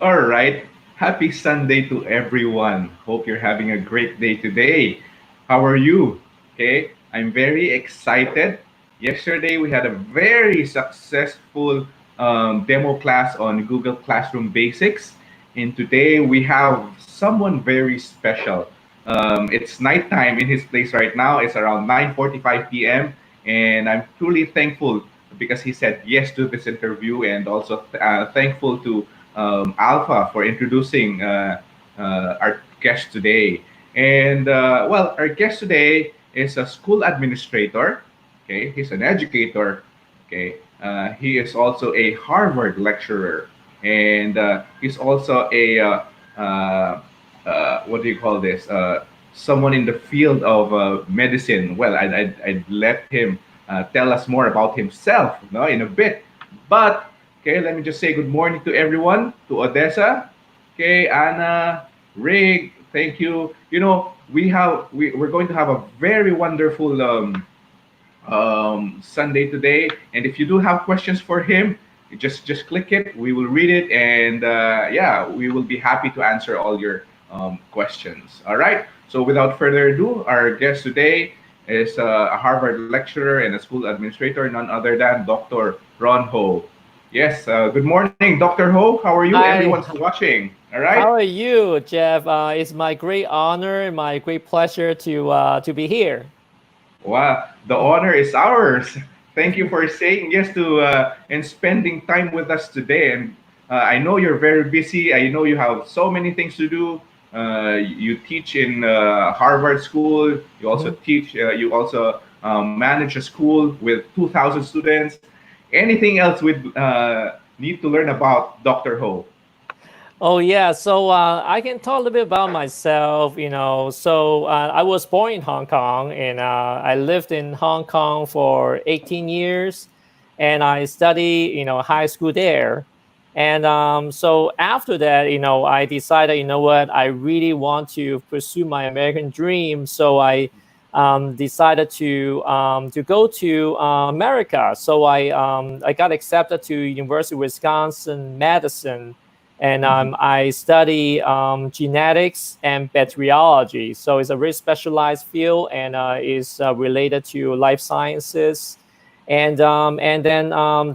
All right. Happy Sunday to everyone. Hope you're having a great day today. How are you? Okay. I'm very excited. Yesterday, we had a very successful demo class on Google Classroom Basics. And today, we have someone very special. It's nighttime in his place right now. It's around 9:45 p.m. And I'm truly thankful because he said yes to this interview, and also thankful to Alpha for introducing our guest today. And our guest today is a school administrator. Okay, he's an educator. Okay, he is also a Harvard lecturer, and he's also a what do you call this? Someone in the field of medicine. Well, I'd let him tell us more about himself, no, in a bit. But okay, let me just say good morning to everyone, to Odessa, okay, Anna, Rig, thank you. We're going to have a very wonderful Sunday today, and if you do have questions for him, you just click it. We will read it, and yeah, we will be happy to answer all your questions. All right. So without further ado, our guest today is a Harvard lecturer and a school administrator, none other than Dr. Ron Ho. Yes, good morning, Dr. Ho. How are you? Everyone's Hi, watching. All right. how are you, Jeff? It's my great honor and my great pleasure to be here. Wow, the honor is ours. Thank you for saying yes to and spending time with us today. And I know you're very busy. I know you have so many things to do. You teach in Harvard School. You also Mhm. teach. You also manage a school with 2,000 students. Anything else we need to learn about Dr. Ho? Oh yeah, so I can talk a little bit about myself. I was born in Hong Kong, and I lived in Hong Kong for 18 years, and I studied, high school there. And so after that, I decided, what, I really want to pursue my American dream. So I decided to go to America. So I got accepted to University of Wisconsin Madison, and Mhm. I study genetics and bacteriology. So it's a very specialized field, and is related to life sciences. And then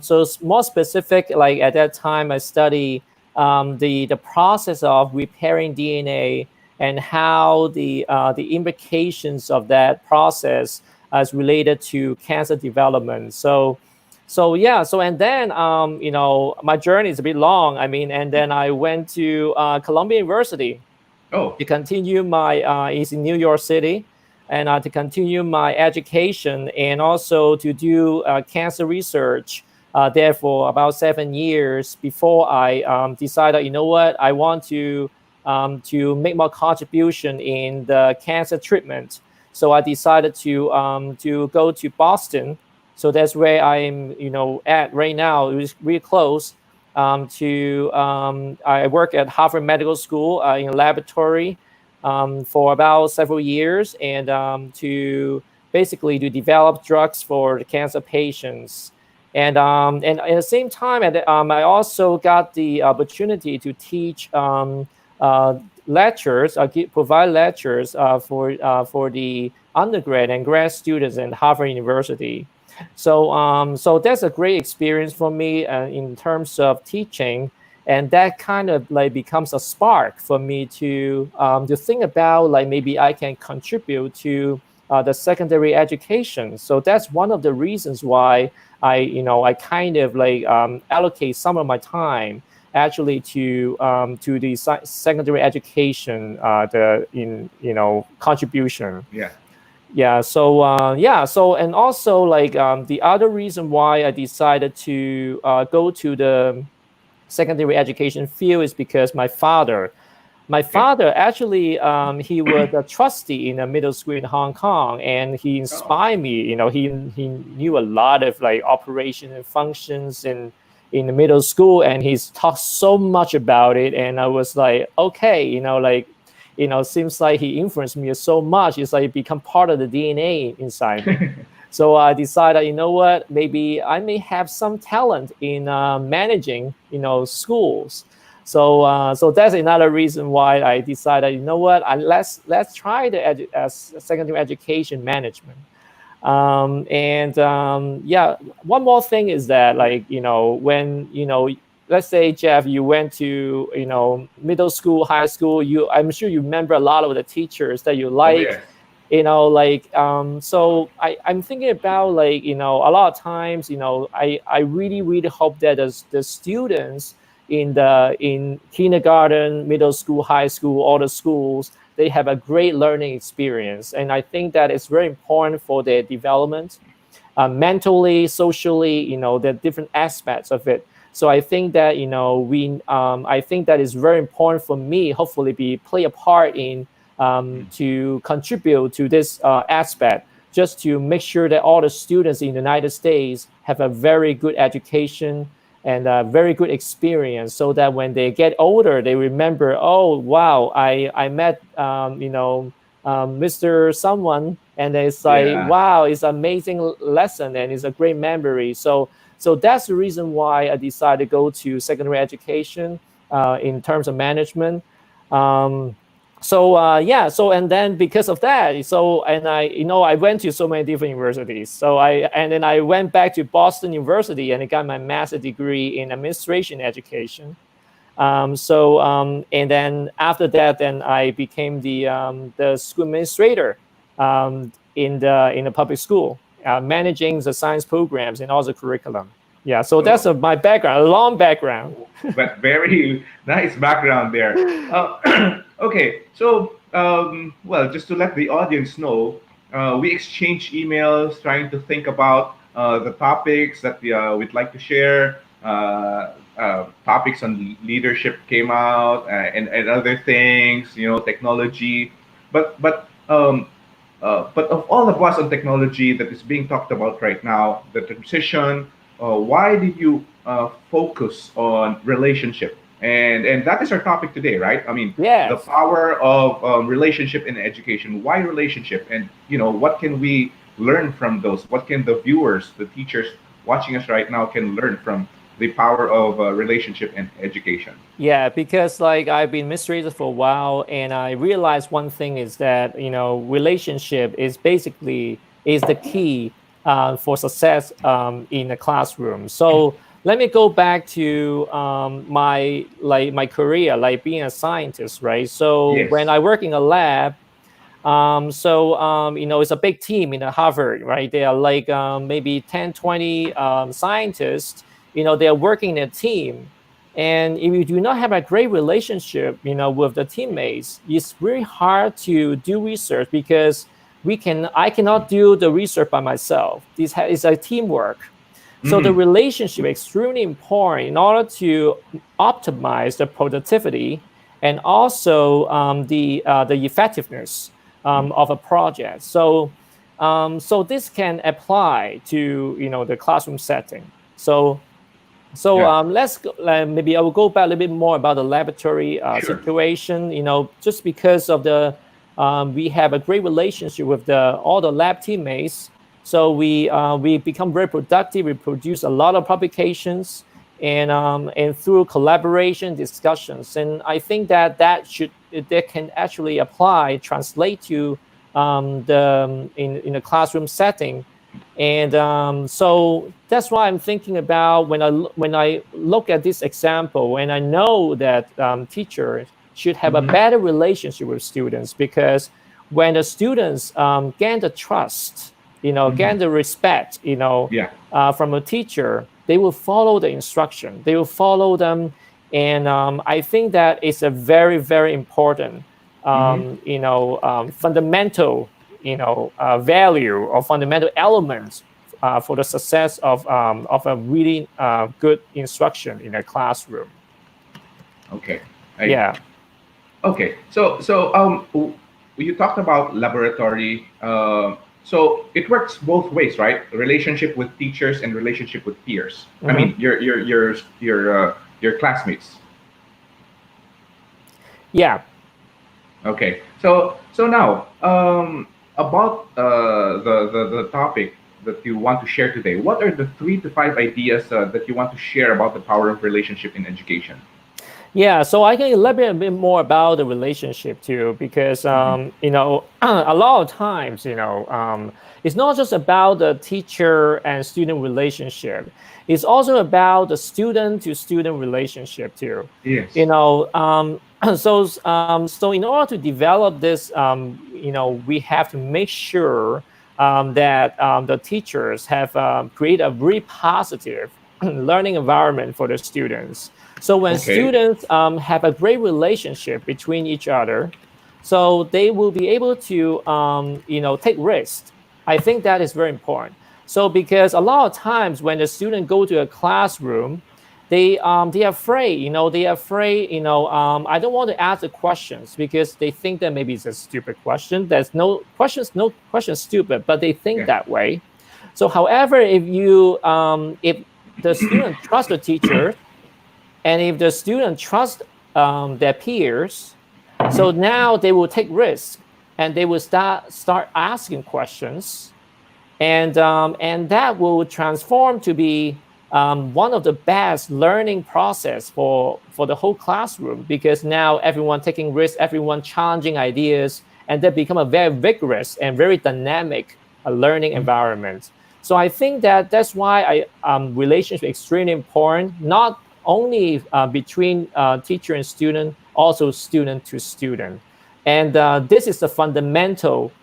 so it's more specific. Like at that time, I study the process of repairing DNA and how the implications of that process is related to cancer development. So yeah, so and then my journey is a bit long. I mean, and then I went to Columbia University Oh, to continue my is in New York City, and to continue my education, and also to do cancer research there for about 7 years before I decided, what, I want to make more contribution in the cancer treatment. So I decided to go to Boston. So that's where I'm, at right now. It was really close to I work at Harvard Medical School in a laboratory for about several years, and to basically to develop drugs for the cancer patients. And at the same time, I also got the opportunity to teach lectures, provide lectures for the undergrad and grad students at Harvard University. So that's a great experience for me in terms of teaching, and that kind of like becomes a spark for me to think about, like, maybe I can contribute to the secondary education. So that's one of the reasons why I kind of like allocate some of my time actually to the secondary education, the in contribution. yeah. So and also, like, the other reason why I decided to go to the secondary education field is because my Okay. father actually, he was a trustee in a middle school in Hong Kong, and he Oh. inspired me. He knew a lot of like operation and functions in the middle school, and he's talked so much about it. And I was like, okay, like, seems like he influenced me so much. It's like become part of the DNA inside me. So I decided, what, maybe I may have some talent in managing, schools. So that's another reason why I decided, you know what, let's try the secondary education management. Yeah, one more thing is that, like, when, let's say, Jeff, you went to, middle school, high school, I'm sure you remember a lot of the teachers that you Oh like, yes. like, so I'm thinking about, like, a lot of times, I really really hope that the students in kindergarten, middle school, high school, all the schools, they have a great learning experience, and I think that it's very important for their development, mentally, socially, the different aspects of it. So I think that, I think that is very important for me. Hopefully, be play a part in, Mhm. to contribute to this aspect, just to make sure that all the students in the United States have a very good education and a very good experience, so that when they get older, they remember, oh wow, I met, Mr. Someone, and it's like, Yeah. wow, it's an amazing lesson and it's a great memory. So that's the reason why I decided to go to secondary education, in terms of management. Um, yeah, so and then because of that, so and I went to so many different universities. And then I went back to Boston University and I got my master's degree in administration education. And then after that, then I became the school administrator, in the public school, managing the science programs and all the curriculum. Yeah, so that's Oh, my background, a long background. but very nice background there. Okay, so well, just to let the audience know, we exchange emails trying to think about the topics that we'd like to share. Topics on leadership came out, and other things, technology. But of all of us on technology that is being talked about right now, the transition, why did you focus on relationship? And that is our topic today, right? I mean, the Yes. power of relationship in education. Why relationship? And what can we learn from those? What can the viewers, the teachers watching us right now, can learn from the power of relationship and education? Yeah, because like I've been mistreated for a while, and I realized one thing is that, relationship is basically is the key, for success, in the classroom. So let me go back to, my career, like being a scientist, right? So when Yes. I work in a lab, it's a big team in Harvard, right? They are like, maybe 10, 20 scientists, they are working in a team. And if you do not have a great relationship, with the teammates, it's very hard to do research, because I cannot do the research by myself. Is a teamwork. So the Mm-hmm. relationship is extremely important in order to optimize the productivity, and also, the effectiveness, of a project. So this can apply to, the classroom setting. So Yeah. let's go, maybe I will go back a little bit more about the laboratory Sure. situation. Just because of we have a great relationship with all the lab teammates, so we become very productive. We produce a lot of publications, and through collaboration discussions, and I think that can actually translate to, in a classroom setting. And so that's why I'm thinking about, when I look at this example, and I know that, teachers should have a Mm-hmm. better relationship with students, because when the students, gain the trust, Mm-hmm. gain the respect, Yeah. from a teacher, they will follow the instruction. They will follow them, and I think that is a very very important, Mm-hmm. fundamental, value or fundamental elements, for the success of a really good instruction in a classroom. Okay. I Yeah. Okay, so you talked about laboratory. So it works both ways, right? Relationship with teachers and relationship with peers. I Hmm. mean, your classmates. Yeah. Okay, so now about the topic that you want to share today. What are the 3 to 5 ideas that you want to share about the power of relationship in education? Yeah, so I can elaborate a bit more about the relationship too, because Hmm. a lot of times, it's not just about the teacher and student relationship. It's also about the student to student relationship too. You Yes. know, so in order to develop this, we have to make sure that the teachers have created a very positive learning environment for the students. So when Okay. students have a great relationship between each other, so they will be able to take risks. I think that is very important. So because a lot of times when the student go to a classroom, they are afraid, I don't want to ask the questions because they think that maybe it's a stupid question. There's no question stupid, but they think Yeah. that way. So however, if the student trusts the teacher, and if the student trust their peers, so Hmm. now they will take risks and they will start asking questions, and that will transform to be one of the best learning process for the whole classroom, because now everyone taking risks, everyone challenging ideas, and that become a very vigorous and very dynamic learning environment. So I think that that's why relationship is extremely important, not only between teacher and student, also student to student. And this is the fundamental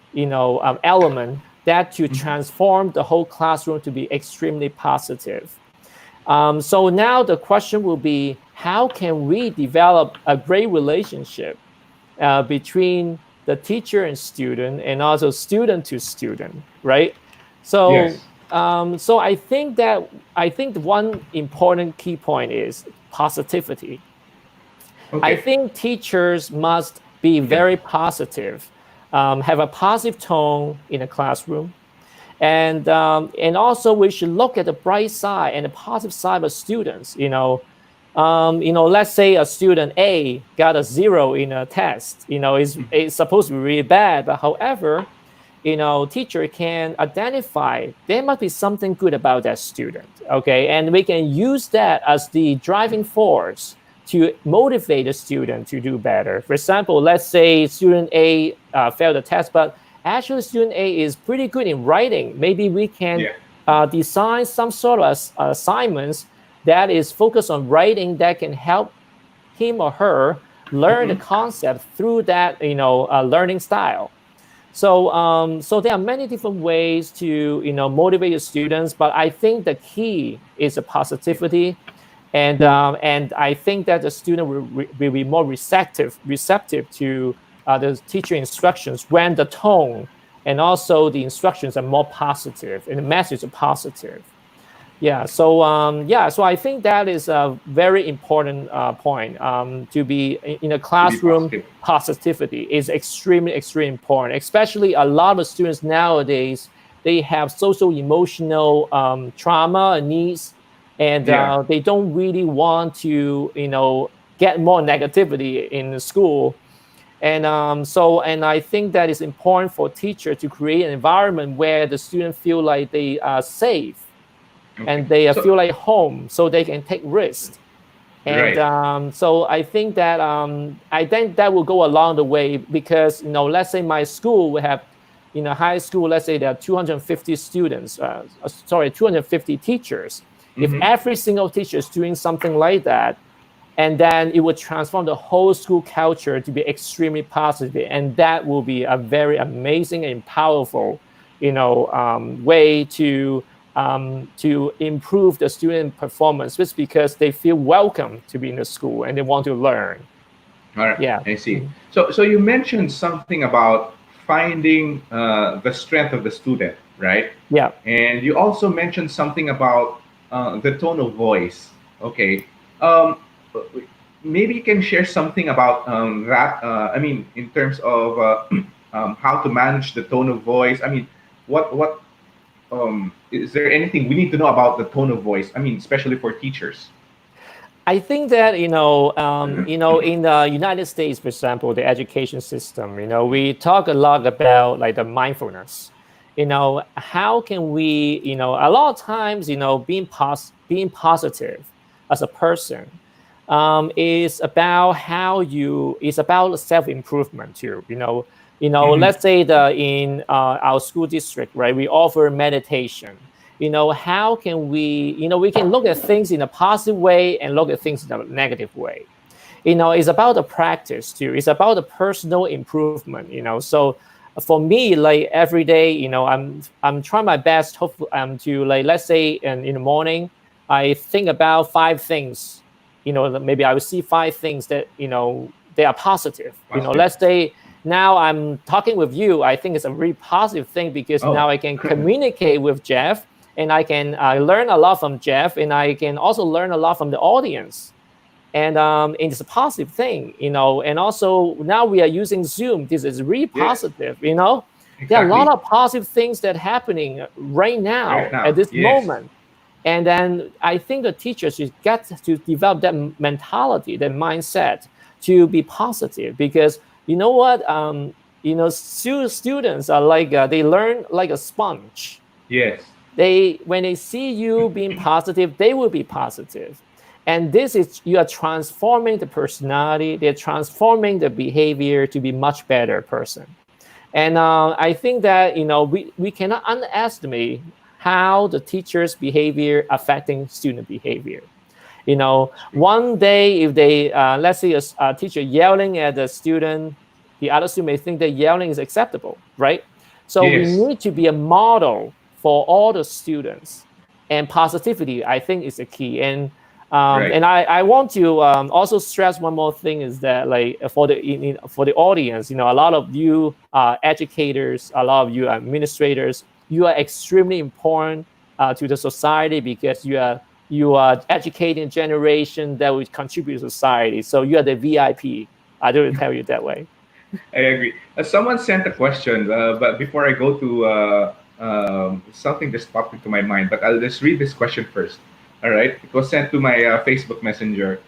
element that to Hmm. transform the whole classroom to be extremely positive. So now the question will be, how can we develop a great relationship between the teacher and student, and also student to student, right? So, Yes. so I think the one important key point is positivity. I Okay. think teachers must be Yeah. very positive, have a positive tone in a classroom, and also we should look at the bright side and the positive side of students. Let's say a student A got a zero in a test. It's supposed to be really bad, but however, teacher can identify there must be something good about that student. Okay, and we can use that as the driving force to motivate the student to do better. For example, let's say student A failed the test, but actually student A is pretty good in writing. Maybe we can Yeah. design some sort of assignments that is focused on writing that can help him or her learn the Hmm. concept through that learning style. So there are many different ways to motivate your students, but I think the key is the positivity, and I think that the student will be more receptive to the teacher instructions when the tone and also the instructions are more positive and the message are positive. So I think that is a very important point. To be in a To be classroom, positive. positivity is extremely important. Especially a lot of students nowadays, they have social emotional trauma and needs, and Yeah. they don't really want to get more negativity in the school. And I think that it's important for teacher to create an environment where the students feel like they are safe Okay. and they So feel like home, so they can take risks. And right. so I think that will go along the way, because let's say my school will have high school, let's say there are 250 students, 250 teachers. If Hmm. every single teacher is doing something like that, and then it would transform the whole school culture to be extremely positive, and that will be a very amazing and powerful way to improve the student performance, just because they feel welcome to be in the school and they want to learn. All right. Yeah. I see. Mhm. So you mentioned something about finding the strength of the student, right? Yeah. And you also mentioned something about the tone of voice. Okay. Um, Maybe you can share something about that. I mean, in terms of how to manage the tone of voice. I mean, what is there anything we need to know about the tone of voice? I mean, especially for teachers. I think that in the United States, for example, the education system, we talk a lot about like the mindfulness. How can we, a lot of times, being positive as a person, is about how you. It's about self improvement too. Mm-hmm. Let's say that in our school district, right, we offer meditation. How can we? We can look at things in a positive way and look at things in a negative way. It's about the practice too. It's about the personal improvement. So for me, like every day, I'm trying my best, hopefully, to, like, let's say in the morning, I think about five things. Maybe I will see five things that they are positive. Positive. Let's say now I'm talking with you. I think it's a really positive thing because now Oh, I can communicate with Jeff, and I can learn a lot from Jeff, and I can also learn a lot from the audience. And it's a positive thing. And also now we are using Zoom. This is really yes, positive. There are a lot exactly. of positive things that are happening right Right now at now, this yes, moment. And then I think the teachers should get to develop that mentality, that mindset to be positive, because you know what? Students are like, they learn like a sponge. yes, When they see you being positive, they will be positive. And this is, you are transforming the personality, they're transforming the behavior to be much better person. And I think that we cannot underestimate how the teacher's behavior affecting student behavior. One day, if they, let's say a teacher yelling at the student, the other student may think that yelling is acceptable, right? So we yes, need to be a model for all the students, and positivity, I think, is the key. And right. I want to also stress one more thing, is that, like, for the audience, a lot of you educators, a lot of you administrators, you are extremely important to the society, because you are educating a generation that will contribute to society. So you are the VIP. I do tell you that way. I agree. Someone sent a question, but before I go to something just popped into my mind, but I'll just read this question first. All right. It was sent to my Facebook Messenger.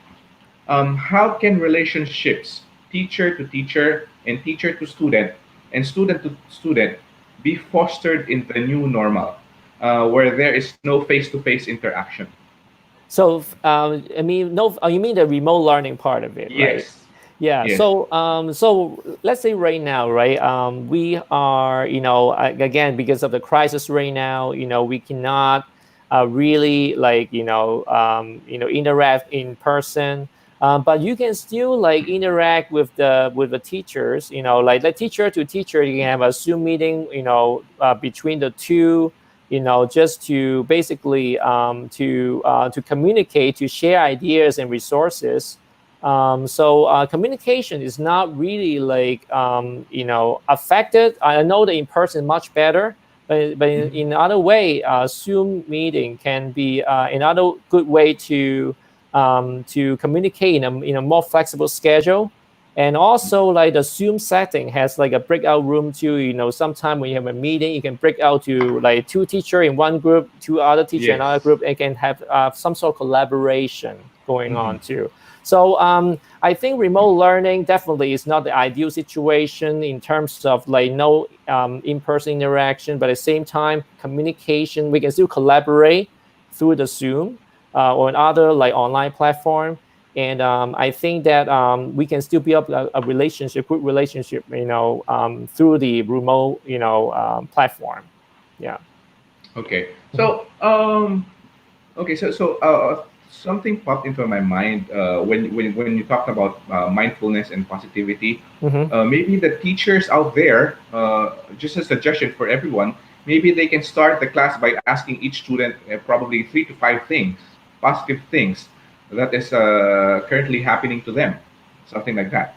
How can relationships, teacher to teacher and teacher to student and student to student, be fostered in the new normal, where there is no face-to-face interaction? So, I mean, no, you mean the remote learning part of it, right? Yes. Yeah. Yes. So let's say right now, right? We are, again, because of the crisis right now, we cannot really, like, interact in person. But you can still, like, interact with the teachers. Like the teacher to teacher, you can have a Zoom meeting. Between the two. Just to basically to communicate, to share ideas and resources. So communication is not really, like, affected. I know the in person much better, but in other way, Zoom meeting can be another good way to communicate in a more flexible schedule. And also, like, the Zoom setting has like a breakout room too. Sometimes when you have a meeting, you can break out to, like, two teacher in one group, two other teacher in Yes. another group, and can have some sort of collaboration going Mm-hmm. on too. So I think remote learning definitely is not the ideal situation in terms of, like, no in-person interaction, but at the same time, communication, we can still collaborate through the Zoom or another, like, online platform. And I think that we can still build up a relationship, good relationship, through the remote, platform. Yeah. Okay. Mhm. Okay, something popped into my mind when you talked about mindfulness and positivity. Mhm. Maybe the teachers out there, just a suggestion for everyone, maybe they can start the class by asking each student probably 3 to 5 things, positive things that is currently happening to them, something like that.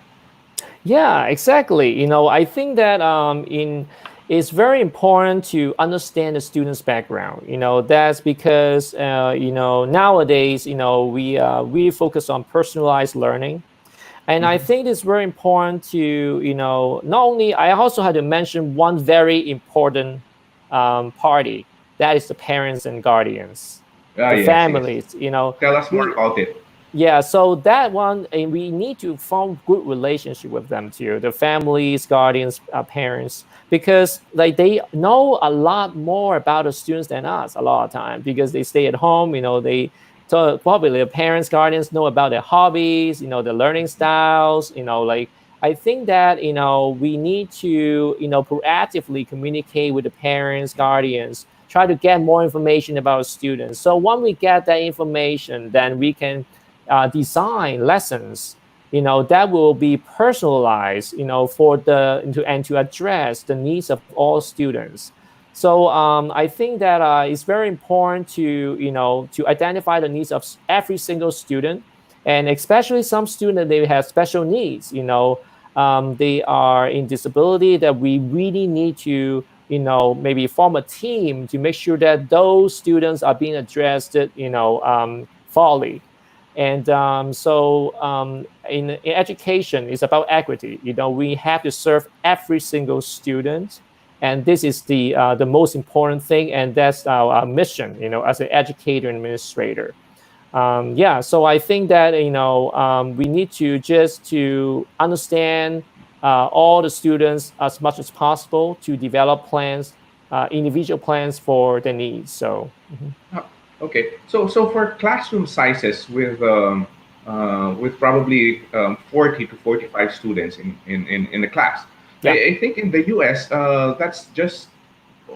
Yeah, exactly. I think that in it's very important to understand the student's background. That's because nowadays, we focus on personalized learning. And I Hmm. think it's very important to, not only, I also had to mention one very important party, that is the parents and guardians, Ah, the yes, yes. families. Tell us more We about it. Yeah, so that one, and we need to form good relationship with them too, the families, guardians, parents, because, like, they know a lot more about the students than us a lot of time, because they stay at home. They so probably the parents, guardians know about their hobbies, the learning styles, like I think that we need to proactively communicate with the parents, guardians, try to get more information about students. So when we get that information, then we can design lessons that will be personalized for and to address the needs of all students. So I think that it's very important to to identify the needs of every single student, and especially some students they have special needs. They are in disability that we really need to maybe form a team to make sure that those students are being addressed fully. And in education, it's about equity. We have to serve every single student, and this is the most important thing, and that's our mission. As an educator and administrator. Yeah, so I think that we need to just to understand all the students as much as possible to develop plans, individual plans for their needs. So. Mhm. Ah, okay. So for classroom sizes with probably 40 to 45 students in the class, Yeah. I think in the US that's just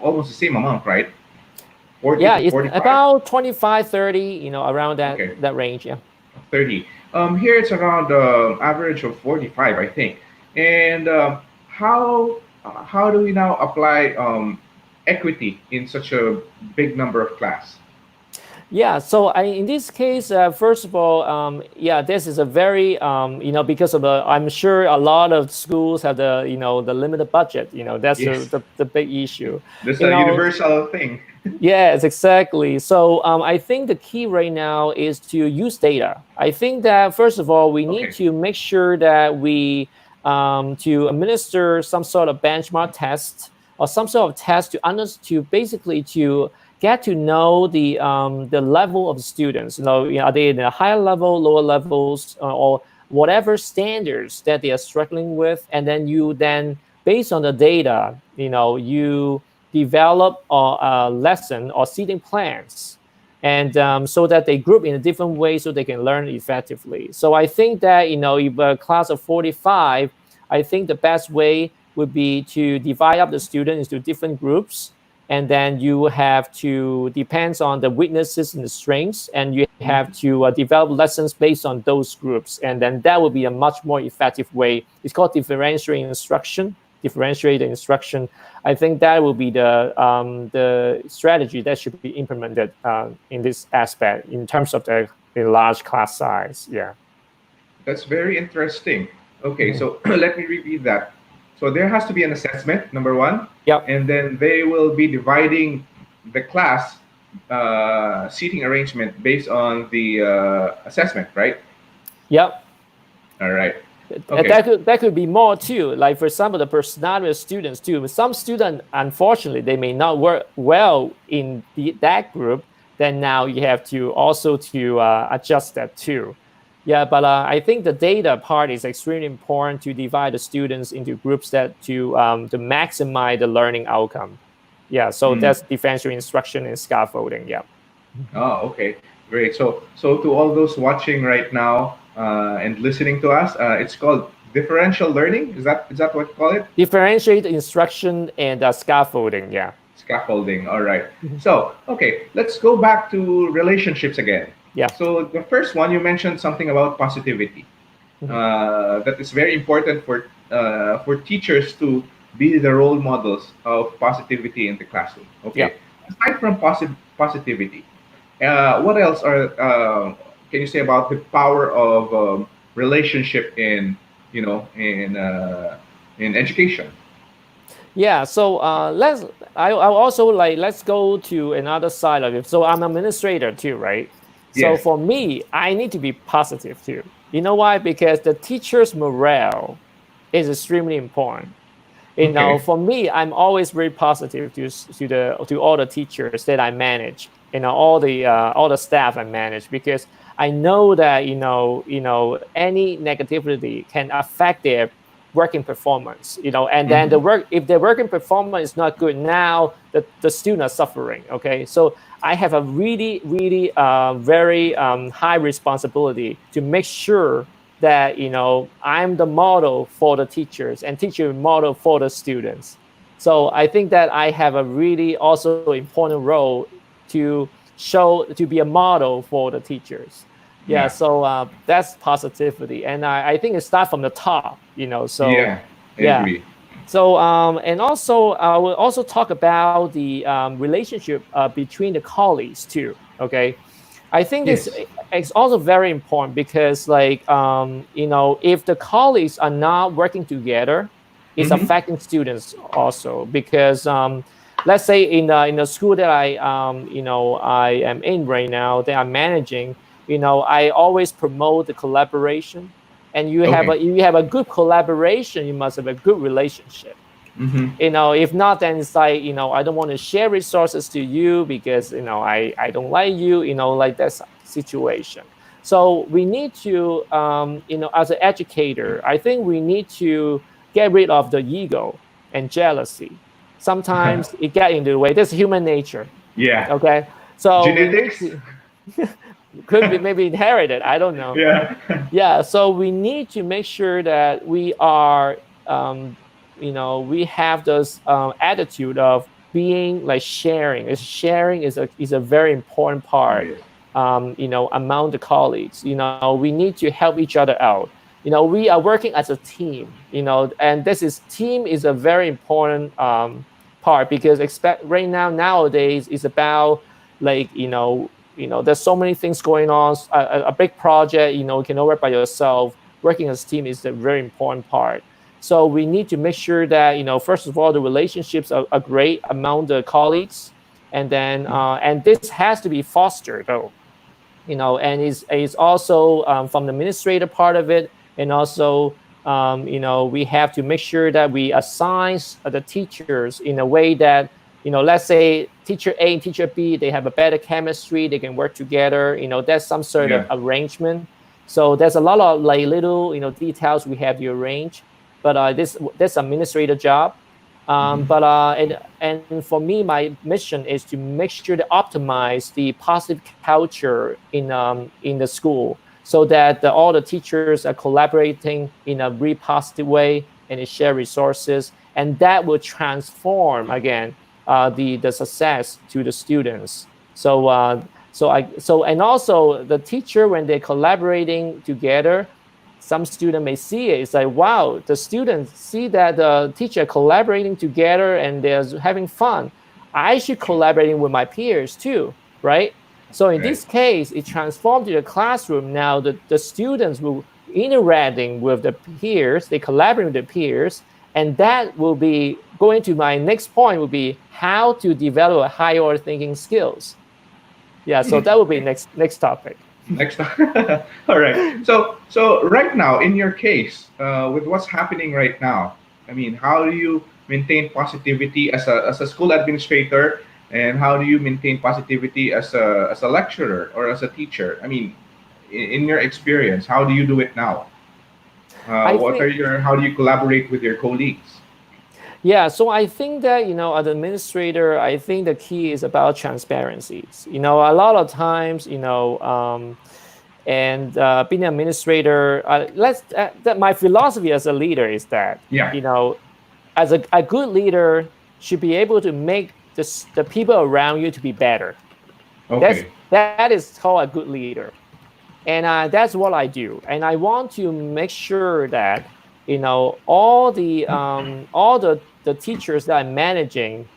almost the same amount, right? 40 Yeah, to it's 45. about 25, 30, around that Okay, that range. Yeah. 30. Here it's around average of 45, I think. And how do we now apply equity in such a big number of class? Yeah, so in this case, first of all, yeah, this is a very, because of I'm sure a lot of schools have the limited budget. That's Yes, the big issue. that's You a know, universal thing. Yes, exactly. So I think the key right now is to use data. I think that first of all, we need Okay. to make sure that we to administer some sort of benchmark test or some sort of test to basically to get to know the level of students. Are they in a higher level, lower levels, or whatever standards that they are struggling with, and then you then based on the data, you develop a lesson or seating plans, and so that they group in a different way so they can learn effectively. So I think that if a class of 45, I think the best way would be to divide up the students into different groups, and then you have to depends on the weaknesses and the strengths, and you have Mhm. to develop lessons based on those groups, and then that would be a much more effective way. It's called differentiating instruction. Differentiated instruction. I think that will be the strategy that should be implemented in this aspect in terms of the large class size. Yeah. That's very interesting. Okay, Mhm. so let me repeat that. So there has to be an assessment, number one, Yep. and then they will be dividing the class seating arrangement based on the assessment, right? Yep. All right. That Okay. could be more too. Like for example, the personality of students too. Some students, unfortunately, they may not work well in that group. Then now you have to also to adjust that too. Yeah, but I think the data part is extremely important to divide the students into groups that to maximize the learning outcome. Yeah, so Hmm. that's differential instruction and scaffolding. Yeah. Oh, okay. Great. So to all those watching right now and listening to us, it's called differential learning. Is that what you call it? Differentiate instruction and scaffolding. Yeah. Scaffolding. All right. Mhm. So, okay, let's go back to relationships again. Yeah. So, the first one, you mentioned something about positivity. Mhm. That is very important for teachers to be the role models of positivity in the classroom. Yeah. Okay. Aside from positivity, what else can you say about the power of relationship in education? Yeah, so I'll also like let's go to another side of it. So I'm an administrator too, right? So Yes. for me, I need to be positive too. You know why? Because the teacher's morale is extremely important. Okay. For me, I'm always very positive to all the teachers that I manage. All the staff I manage, because I know that any negativity can affect their working performance, and then Mm-hmm. if the working performance is not good, now the student are suffering. Okay, so I have a really, really very high responsibility to make sure that I'm the model for the teachers and teacher model for the students. So I think that I have a really also important role to to be a model for the teachers. Yeah, Yeah. so that's positivity, and I think it starts from the top. So Yeah. I yeah. agree. So and also we'll also talk about the relationship between the colleagues too. Okay, I think Yes. it's also very important because if the colleagues are not working together, it's Mm-hmm. affecting students also because let's say in the school that I am in right now that I'm managing, I always promote the collaboration, and Okay. you have a good collaboration, you must have a good relationship. Mm-hmm. If not, then it's like, I don't want to share resources to you because I don't like you, like that situation. So we need to as an educator, I think we need to get rid of the ego and jealousy. Sometimes it get in the way. That's human nature. Yeah. Okay, so we need Genetics. to could be maybe inherited, I don't know. Yeah. Yeah, so we need to make sure that we are we have this attitude of being like sharing. Sharing is a very important Oh part yeah. among the colleagues. We need to help each other out. We are working as a team, and team is a very important part because expect right now nowadays is about like there's so many things going on. A big project, you cannot work by yourself. Working as a team is a very important part. So we need to make sure that first of all, the relationships are great among the colleagues, and then and this has to be fostered though. And is also from the administrator part of it, and also we have to make sure that we assign the teachers in a way that let's say teacher A and teacher B, they have a better chemistry, they can work together. There's some sort of Yeah. arrangement. So there's a lot of like little details we have to arrange, but this administrator job. Mm-hmm. And for me, my mission is to make sure to optimize the positive culture in the school, so that all the teachers are collaborating in a really positive way, and they share resources, and that will transform again the success to the students. And also the teacher, when they're collaborating together, some student may see it. It's like, wow, the students see that the teacher collaborating together and they're having fun. I should collaborating with my peers too, right? So in Right. this case, it transformed to the classroom. Now the students will interacting with the peers, they collaborate with the peers, and that will be going to my next point will be how to develop a higher order thinking skills. Yeah, so that will be Okay. next topic. Next. All right. So right now, in your case, with what's happening right now, I mean, how do you maintain positivity as a school administrator, and how do you maintain positivity as a lecturer or as a teacher? I mean, in your experience, how do you do it now? I What are think your How do you collaborate with your colleagues? Yeah, so I think that, as an administrator, I think the key is about transparencies. A lot of times, and being an administrator, that my philosophy as a leader is that, Yeah. as a good leader should be able to make the people around you to be better. Okay. That is called a good leader, and that's what I do. And I want to make sure that all the teachers that I'm managing,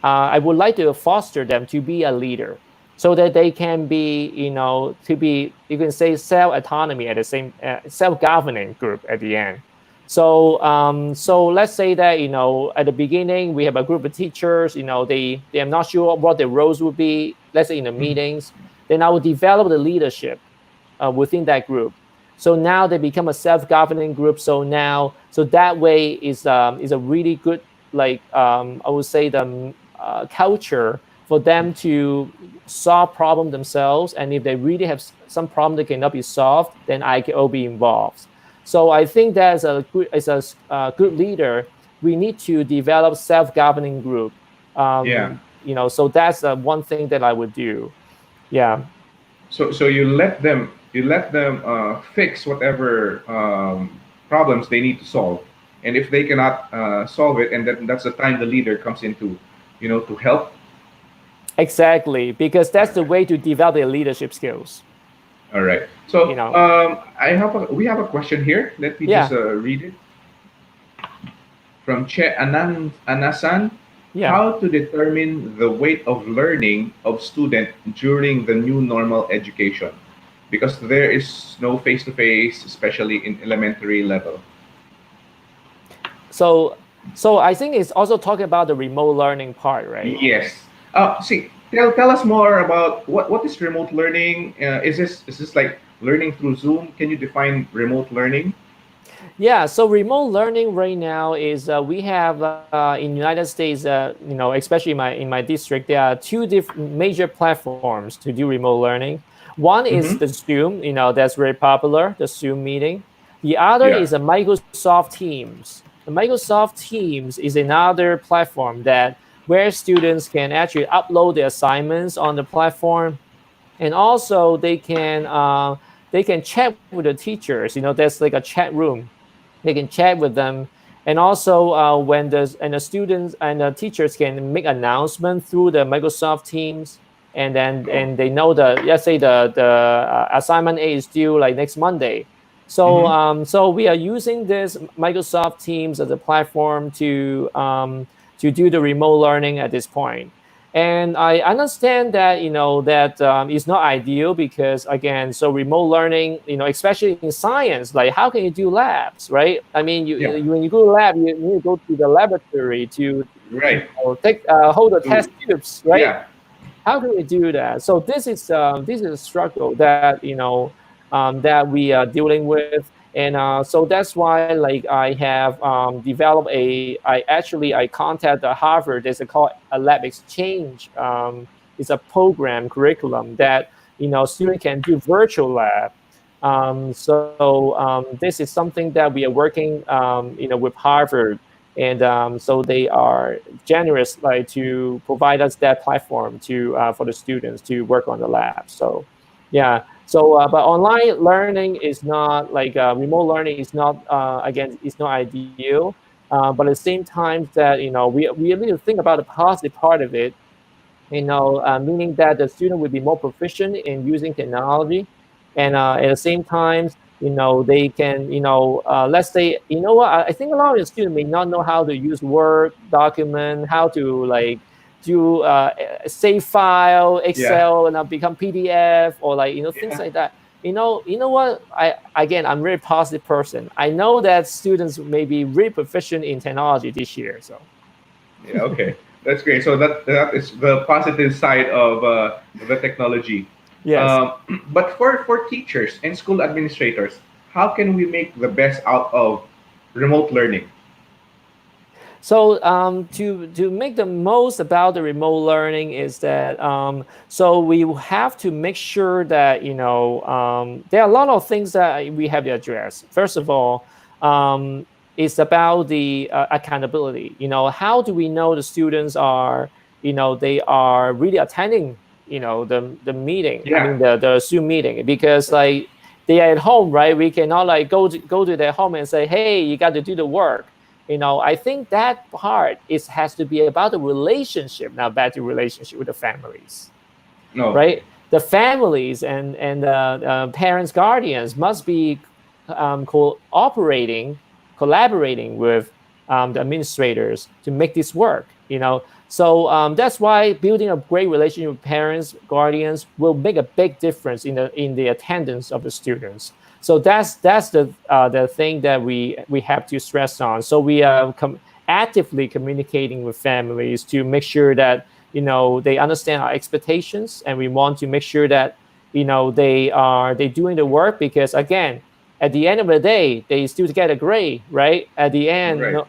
I would like to foster them to be a leader, so that they can be, to be, you can say, self autonomy at the same self governing group at the end. So let's say that at the beginning we have a group of teachers. They are not sure what their roles would be. Let's say in the Mhm. meetings, then I will develop the leadership within that group. So now they become a self-governing group. So that way is a really good, like, I would say, the culture for them to solve problem themselves. And if they really have some problem that cannot be solved, then I can all be involved. So I think that as a good leader, we need to develop self-governing group. Yeah. So that's one thing that I would do. Yeah. So you let them fix whatever problems they need to solve, and if they cannot solve it, and that's the time the leader comes in to, to help. Exactly, because All that's the right. way to develop their leadership skills. All right. You So know. we have a question here. Let me just Yeah. read it from Anasan. Yeah. How to determine the weight of learning of student during the new normal education, because there is no face to face, especially in elementary level. So I think it's also talking about the remote learning part, right? Yes. See, tell us more about what is remote learning. Is this like learning through Zoom? Can you define remote learning? Yeah, so remote learning right now is we have in United States, especially in my district, there are two major platforms to do remote learning. One is Mm-hmm. the Zoom, that's very popular, the Zoom meeting. The other Yeah. is a Microsoft Teams. The Microsoft Teams is another platform that where students can actually upload their assignments on the platform, and also they can chat with the teachers. There's like a chat room, they can chat with them, and also when the students and the teachers can make announcement through the Microsoft Teams, and then Oh. and they know let's say the assignment A is due like next Monday. So Mm-hmm. so we are using this Microsoft Teams as a platform to do the remote learning at this point. And I understand that that is not ideal, because again, so remote learning, especially in science, like how can you do labs, right? I mean, Yeah. when you go to lab, you need to go to the laboratory to Right. take hold the test So tubes, right? yeah. How can we do that? So this is a struggle that that we are dealing with, and so that's why like I have developed I contact the Harvard. There's a called a lab exchange. It's a program curriculum that student can do virtual lab. So this is something that we are working with Harvard, and so they are generous like to provide us that platform to for the students to work on the lab. So yeah, so but online learning is not like remote learning is not again, it's not ideal, but at the same time that we need to think about the positive part of it, meaning that the student will be more proficient in using technology, and at the same time, they can, let's say, what, I think a lot of the students may not know how to use Word document, how to like do save file, Yeah. Excel, and become PDF, or like things Yeah. like that. What I'm a very positive person. I know that students may be really proficient in technology this year. So Yeah. Okay. That's great. So that is the positive side of the technology. yes. Um, but for teachers and school administrators, how can we make the best out of remote learning? So to make the most about the remote learning is that so we have to make sure that there are a lot of things that we have to address. First of all, it's about the accountability. How do we know the students are they are really attending the meeting? I Yeah. mean the Zoom meeting, because like they are at home, right? We cannot like go to their home and say, hey, you got to do the work. I think that part has to be about the relationship. Now back to relationship with the families, No. right? The families and parents, guardians must be collaborating with the administrators to make this work. So that's why building a great relationship with parents, guardians will make a big difference in the attendance of the students. So that's the thing that we have to stress on. So we are actively communicating with families to make sure that they understand our expectations, and we want to make sure that they doing the work, because again, at the end of the day, they still get a grade, right? At the end, Right.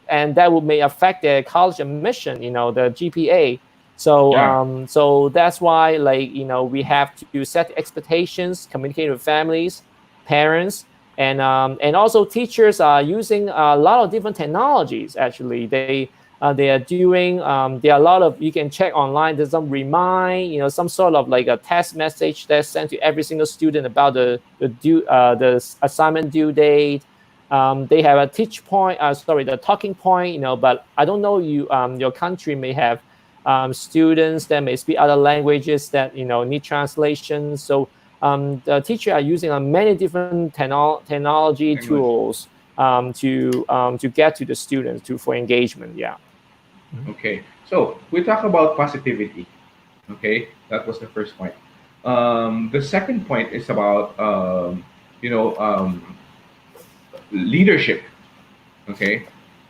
and that would may affect their college admission, the GPA. So Yeah. so that's why like we have to set expectations, communicate with families, parents, and also teachers are using a lot of different technologies. Actually, they are doing there are a lot of, you can check online. There's some remind, some sort of like a text message that's sent to every single student about the assignment due date. They have a teach point, sorry, the talking point, but I don't know, your country may have students that may speak other languages that need translation. So the teacher are using many different technology English. tools to get to the students to for engagement. Yeah. Mhm. Okay. So we talk about positivity. Okay, that was the first point. The second point is about you know leadership. Okay,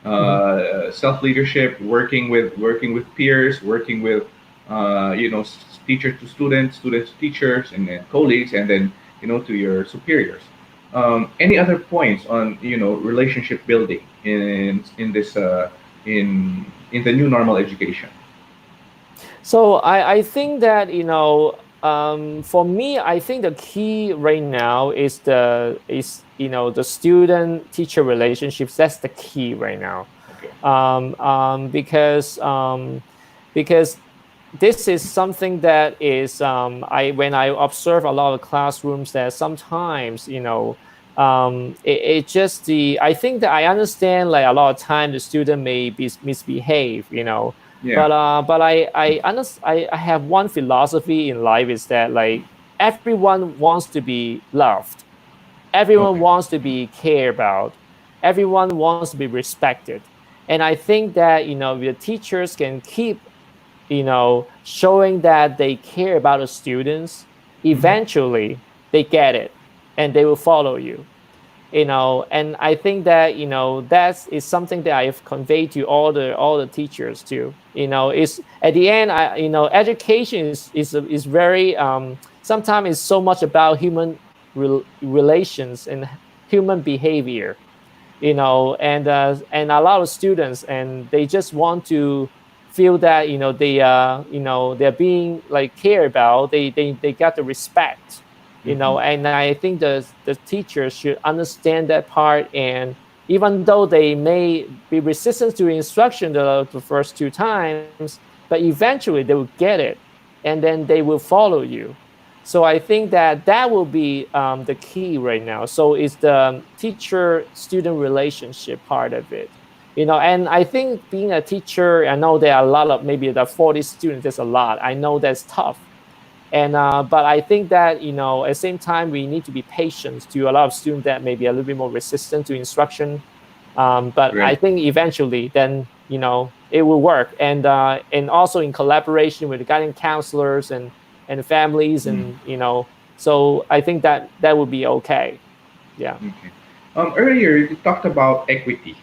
Mhm. self leadership, working with peers, working with teacher to students, students to teachers, and then colleagues, and then to your superiors. Any other points on relationship building in this in the new normal education? So I think that for me, I think the key right now is the student teacher relationships. That's the key right now, Okay. because this is something that is I when I observe a lot of classrooms, that sometimes it just the I think that I understand, like, a lot of time the student may misbehave, Yeah. but I have one philosophy in life, is that, like, everyone wants to be loved, everyone Okay. wants to be cared about, everyone wants to be respected. And I think that the teachers can keep showing that they care about the students. Hmm. Eventually they get it, and they will follow you. And I think that that is something that I've conveyed to all the teachers too. Is at the end, education is very sometimes it's so much about human relations and human behavior. And a lot of students, and they just want to feel that they're being, like, cared about. They got the respect. Hmm. And I think the teachers should understand that part. And even though they may be resistant to instruction the first two times, but eventually they will get it, and then they will follow you. So I think that that will be the key right now. So it's the teacher-student relationship part of it. And I think being a teacher, I know there are a lot of, maybe the 40 students. There's a lot. I know that's tough. And but I think that at the same time, we need to be patient to a lot of students that may be a little bit more resistant to instruction. But I Right. think eventually, then it will work. And also in collaboration with the guidance counselors and families, Mm. and so I think that that would be okay. Yeah. Okay. Earlier you talked about equity.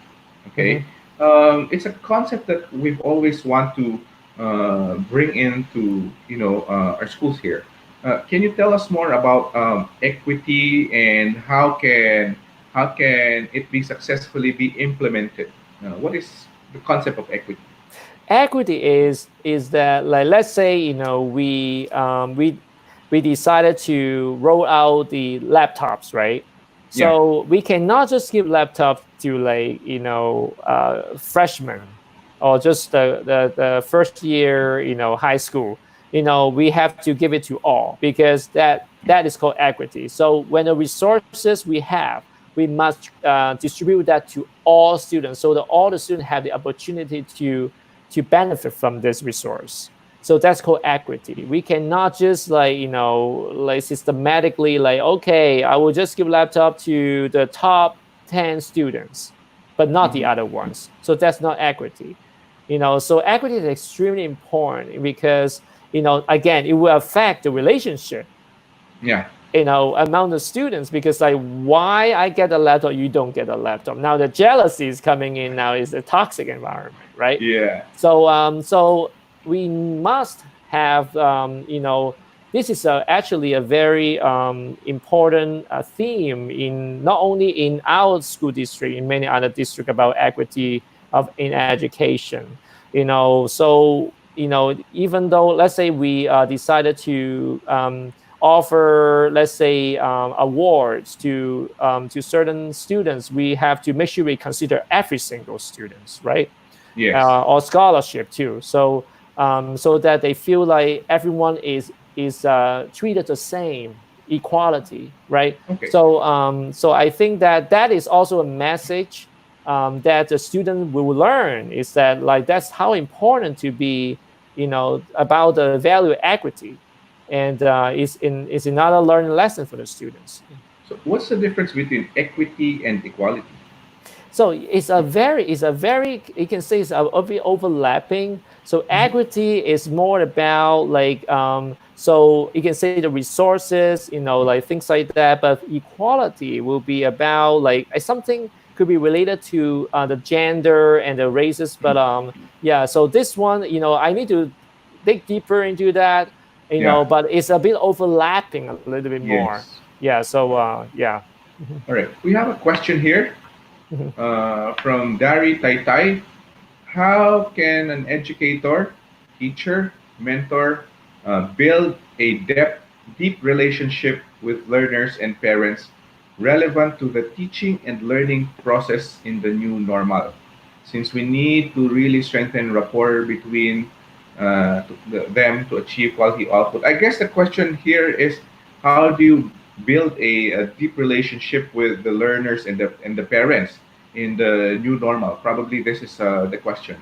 Okay. Hmm. It's a concept that we've always want to bring into our schools here. Can you tell us more about equity and how can it be successfully be implemented? What is the concept of equity? Equity is that, like, let's say we decided to roll out the laptops, right? Yeah. So we cannot just give laptops to, like, freshmen, or just the first year high school. We have to give it to all, because that is called equity. So when the resources we have, we must distribute that to all students, so that all the students have the opportunity to benefit from this resource. So that's called equity. We cannot just, like, like, systematically, like, okay, I will just give laptop to the top 10 students, but not the Hmm. other ones. So that's not equity. So equity is extremely important, because again, it will affect the relationship Yeah. among the students, because, like, why I get a laptop, you don't get a laptop. Now the jealousy is coming in. Now is a toxic environment, right? Yeah. So we must have this is actually a very important theme, in not only in our school district, in many other districts, about equity of in education. So even though, let's say, we decided to offer, let's say, awards to certain students, we have to make sure we consider every single students, right? Yes. Or scholarship too. So that they feel like everyone is treated the same, equality, right? Okay. So I think that that is also a message that the student will learn, is that like that's how important to be, about the value equity, and is another learning lesson for the students. Yeah. So what's the difference between equity and equality? So it's a very, you can say it's a bit overlapping. So equity is more about like, so you can say the resources, like things like that. But equality will be about like something could be related to the gender and the races. But yeah, so this one, I need to dig deeper into that, Yeah. but it's a bit overlapping a little bit more. Yes. Yeah. So yeah. Mhm, All right. We have a question here mhm. from Dari Taitai. How can an educator, teacher, mentor build a deep relationship with learners and parents relevant to the teaching and learning process in the new normal? Since we need to really strengthen rapport between them to achieve quality output. I guess the question here is how do you build a deep relationship with the learners and the parents in the new normal? Probably this is the question.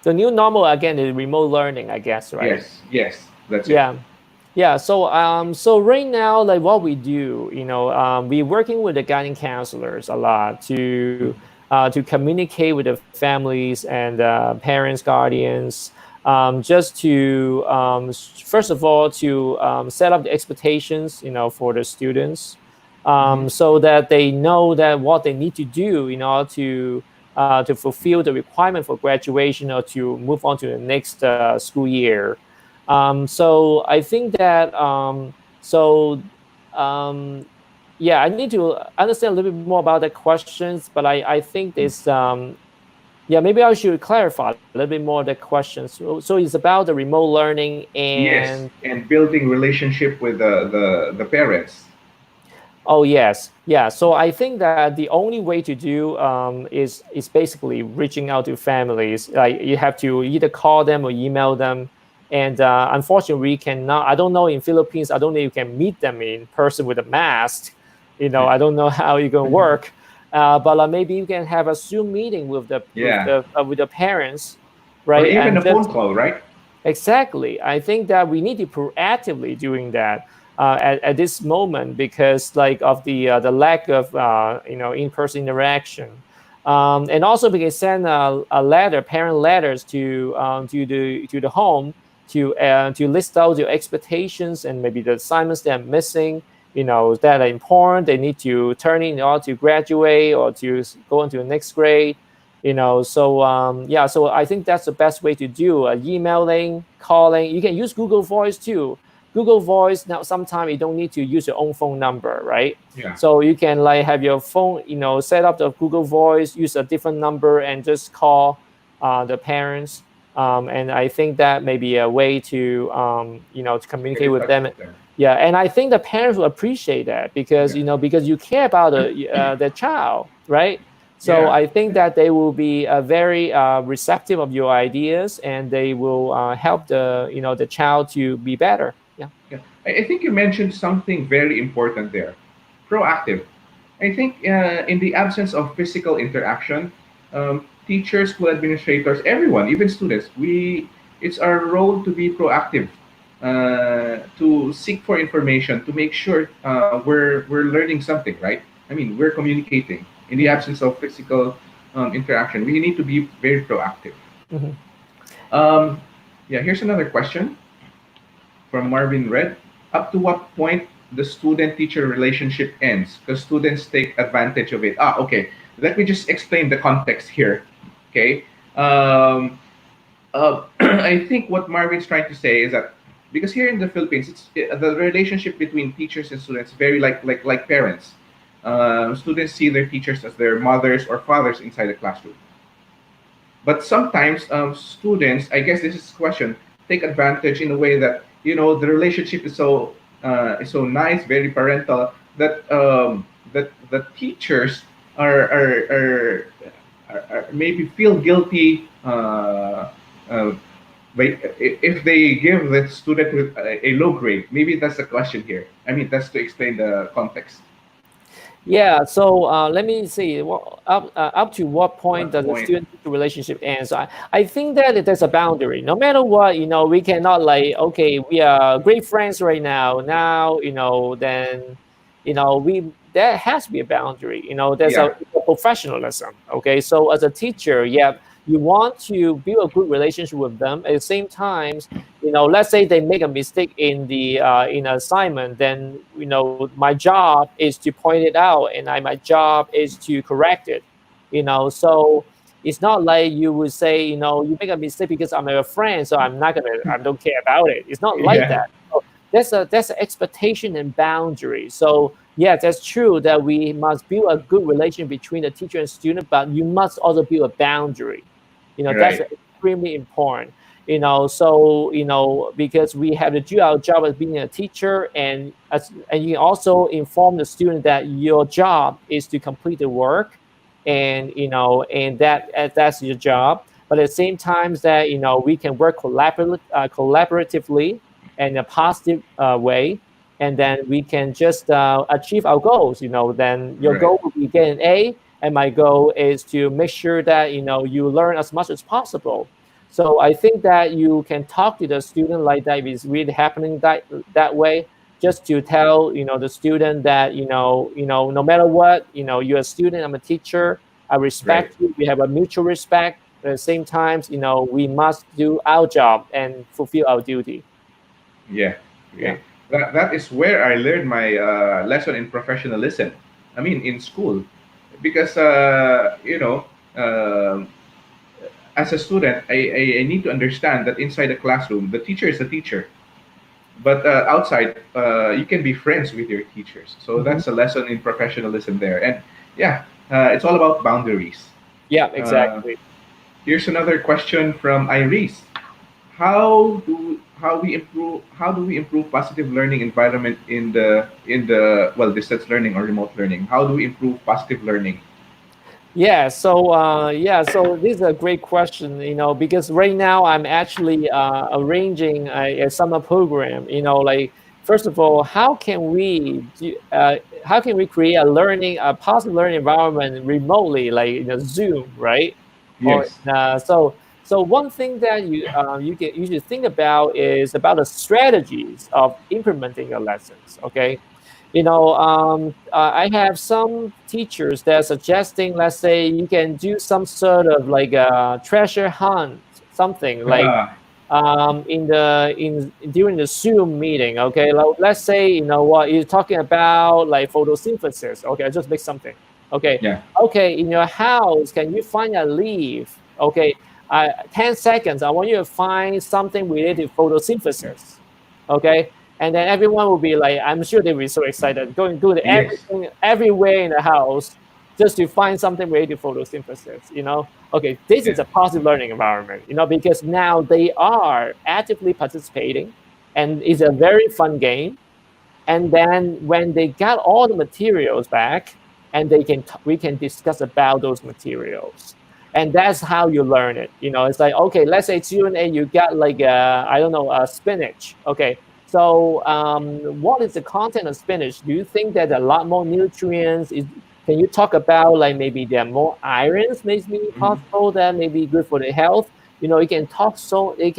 The new normal again is remote learning, I guess, right? Yes, yes, that's it. Yeah. Yeah. So right now, like what we do, we're working with the guiding counselors a lot to communicate with the families and parents, guardians, just to first of all to set up the expectations, for the students, Hmm. so that they know that what they need to do in order to fulfill the requirement for graduation or to move on to the next school year. So I think that um, yeah, I need to understand a little bit more about the questions, but I think it's yeah, maybe I should clarify a little bit more the questions. So it's about the remote learning Yes, and and building relationship with the parents. oh yes, yeah. So I think that the only way to do is basically reaching out to families. Like you have to either call them or email them. And unfortunately, we cannot. I don't know in Philippines. I don't know if you can meet them in person with a mask. I don't know how it can work. But maybe you can have a Zoom meeting with the Yeah, with the parents, or right? even And a phone just call, right? exactly. I think that we need to proactively doing that at this moment because like of the lack of in-person interaction. And also we can send a letter, parent letters to the home to list out your expectations and maybe the assignments they're missing, that are important. They need to turn in order to graduate or to go into the next grade. Yeah, so I think that's the best way to do emailing, calling. You can use Google Voice too. Google Voice now sometimes you don't need to use your own phone number, right? Yeah. So you can like have your phone, set up the Google Voice, use a different number and just call the parents. And I think that may be a way to To get communicate in with touch them. with them. Yeah, and I think the parents will appreciate that because Yeah. because you care about the child, right? So Yeah. I think that they will be very receptive of your ideas, and they will help the child to be better. Yeah. Yeah. I think you mentioned something very important there. Proactive. I think in the absence of physical interaction, teachers, school administrators, everyone, even students, it's our role to be proactive, to seek for information, to make sure we're learning something, right? I mean, we're communicating. In the Hmm. absence of physical interaction, we need to be very proactive. Hmm. Um, yeah, here's another question from Marvin Red. Up to what point the student teacher relationship ends? Because students take advantage of it. Okay. Let me just explain the context here. Okay. I think what Marvin's trying to say is that because here in the Philippines, the relationship between teachers and students very like parents. Students see their teachers as their mothers or fathers inside the classroom. But sometimes students, I guess this is a question, take advantage in a way that the relationship is so so nice, very parental, that that the teachers are maybe feel guilty uh, if they give the student with a low grade. Maybe that's the question here. I mean, that's to explain the context. Yeah, so let me see. Up to what point What does the point? student-teacher relationship end? So I think that there's a boundary. No matter what, we cannot like, okay, we are great friends right now. Now, then, we there has to be a boundary. There's Yeah, a professionalism. Okay, so as a teacher, yeah, you want to build a good relationship with them. At the same time, let's say they make a mistake in an assignment, then my job is to point it out, and my job is to correct it. So it's not like you would say, you make a mistake because I'm your friend, so I don't care about it. It's not like yeah, that. So that's an expectation and boundary. So yeah, that's true that we must build a good relation between the teacher and student, but you must also build a boundary. That's right, extremely important. So because we have to do our job as being a teacher, and you also inform the student that your job is to complete the work, and that's your job. But at the same time, that we can work collaboratively in a positive way, and then we can just achieve our goals. Then your right, goal will be get an A, and my goal is to make sure that you learn as much as possible. So I think that you can talk to the student like that if it's really happening that way, just to tell the student that no matter what, you're a student, I'm a teacher, I right. respect you, we have a mutual respect. At the same time, we must do our job and fulfill our duty. Yeah, Yeah. okay. That is where I learned my lesson in professionalism. I mean, in school, because as a student, I need to understand that inside the classroom, the teacher is a teacher, but outside, you can be friends with your teachers. So Hmm. that's a lesson in professionalism there. And yeah, it's all about boundaries. Yeah, Uh, exactly. Here's another question from Iris. How do we improve positive learning environment in the distance learning or remote learning? How do we improve positive learning? So this is a great question, because right now I'm actually arranging a summer program. Like, first of all, how can we create a positive learning environment remotely, like Zoom, right? Or Yes. so one thing that you should think about is about the strategies of implementing your lessons. Okay, I have some teachers that are suggesting, let's say, you can do some sort of like a treasure hunt, something like in during the Zoom meeting. Okay, let's say what you're talking about, like photosynthesis. Okay, I just make something. Okay, Yeah. okay, in your house, can you find a leaf? Okay, 10 seconds. I want you to find something related to photosynthesis. Okay, and then everyone will be like, I'm sure they'll be so excited, going to Yes. everything everywhere in the house just to find something related to photosynthesis. Okay, this Yeah. is a positive learning environment, because now they are actively participating, and it's a very fun game. And then when they got all the materials back, and we can discuss about those materials, and that's how you learn it. It's like, okay, let's say Q&A, you got like I don't know, spinach. Okay, so what is the content of spinach? Do you think that a lot more nutrients can you talk about, like, maybe there are more irons maybe Mhm. possible that may be good for the health? You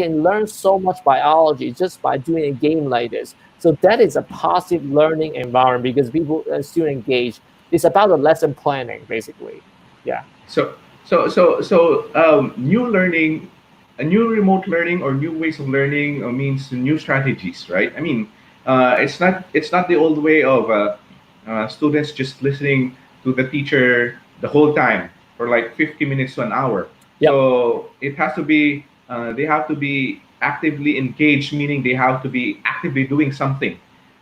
can learn so much biology just by doing a game like this. So that is a positive learning environment because people still engage. It's about the lesson planning, basically. Yeah. So new learning, a new remote learning or new ways of learning means new strategies, right? I mean, it's not the old way of students just listening to the teacher the whole time for like 50 minutes to an hour. Yep. So it has to be they have to be actively engaged, meaning they have to be actively doing something,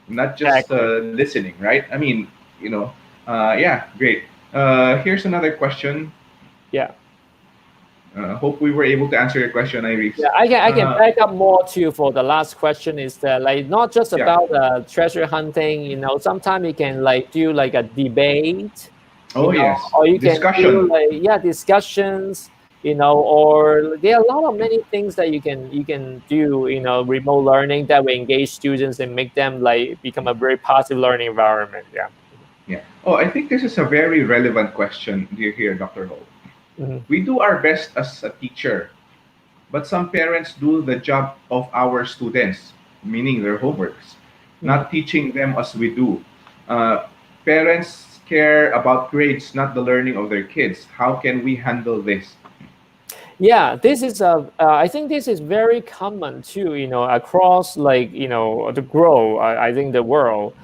not just Exactly. listening, right? I mean, yeah, great. Here's another question. Yeah. Hope we were able to answer your question, Iris. Yeah, I can Uh, back up more too for the last question is that like not just yeah. about treasure hunting, sometimes you can like do like a debate, Oh yes. or you can do Discussion. like yeah discussions, or there are a lot of many things that you can do, remote learning that will engage students and make them like become a very positive learning environment. Yeah. Yeah. Oh, I think this is a very relevant question here, Dr. Ho. Mhm. We do our best as a teacher, but some parents do the job of our students, meaning their homeworks, Mhm. not teaching them as we do. Uh, Parents care about grades, not the learning of their kids. How can we handle this? Yeah, this is I think this is very common too, across like, the grow, I think the world.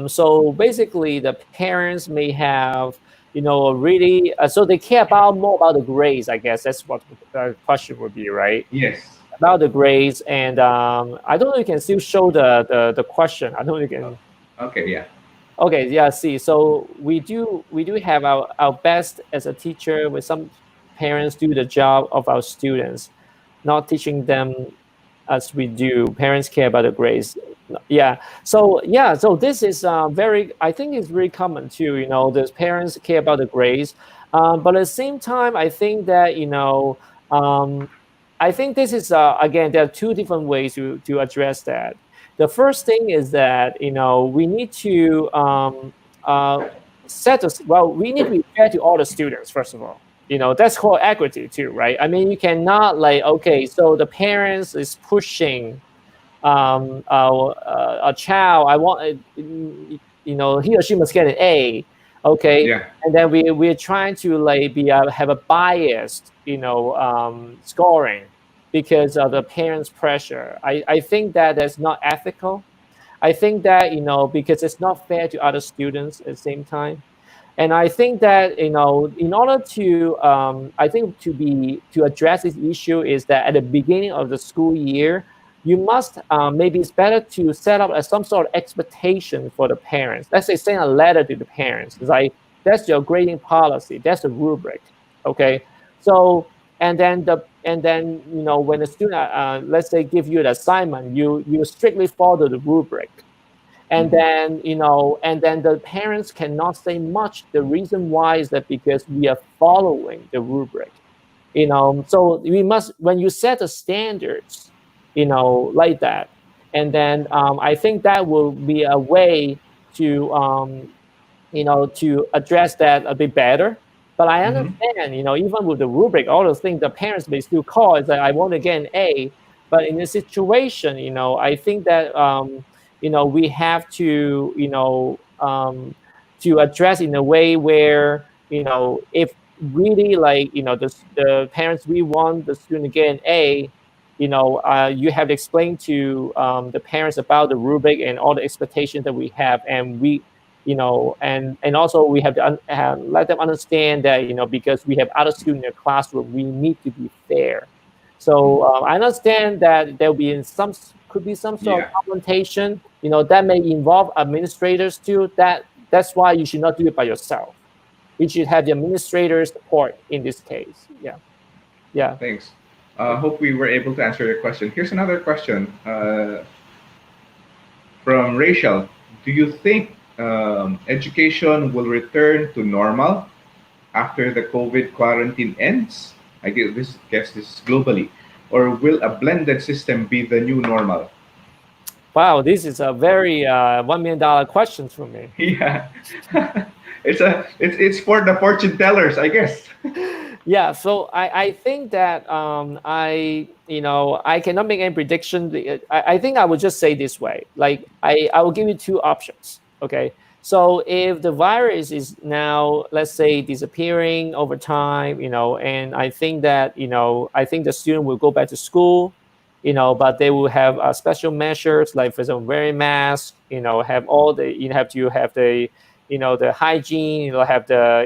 So basically the parents may have, really, so they care about more about the grades, I guess. That's what the question would be, right? Yes. About the grades. And I don't know if you can still show the question. I don't know if you can. Okay, yeah. Okay, yeah, see. So we do have our best as a teacher with some parents do the job of our students, not teaching them as we do. Parents care about the grades. Yeah. So this is very I think it's very common too, the parents care about the grades. But at the same time, I think that, um, I think this is again, there are two different ways to address that. The first thing is that we need to uh, we need to be fair to all the students first of all. That's called equity too, right? I mean, you cannot like okay, so the parents is pushing a child. I want he or she must get an A, okay, Yeah. and then we're trying to like be have a biased scoring because of the parents' pressure. I think that that's not ethical. I think that because it's not fair to other students at the same time. And I think that in order to I think to address this issue is that at the beginning of the school year, you must maybe it's better to set up some sort of expectation for the parents. Let's say send a letter to the parents. It's like that's your grading policy. That's the rubric. Okay, so and then when the student let's say give you an assignment, you strictly follow the rubric, and Mhm. then the parents cannot say much. The reason why is that because we are following the rubric. So we must, when you set the standards, like that, and then I think that will be a way to to address that a bit better. But I Mhm. understand, even with the rubric, all those things, the parents may still call it that I want to get an A. But in this situation, I think that we have to address in a way where if really like the parents we want the student to get an A, you have to explain to the parents about the rubric and all the expectations that we have, and and also we have to let them understand that because we have other students in the classroom, we need to be fair. So I understand that there will be could be some sort of Yeah. confrontation, that may involve administrators too. That's why you should not do it by yourself. You should have the administrator support in this case. Yeah, yeah. Thanks. Hope we were able to answer your question. Here's another question from Rachel. Do you think education will return to normal after the COVID quarantine ends? I guess this is globally. Or will a blended system be the new normal? Wow, this is a very $1 million question for me. Yeah. It's for the fortune tellers, I guess. Yeah, so I think that I cannot make any prediction. I think I would just say this way. Like I will give you two options. Okay. So if the virus is now, let's say, disappearing over time, and I think that, I think the student will go back to school, but they will have special measures, like for example, wearing masks, have all the, have to have the hygiene, have the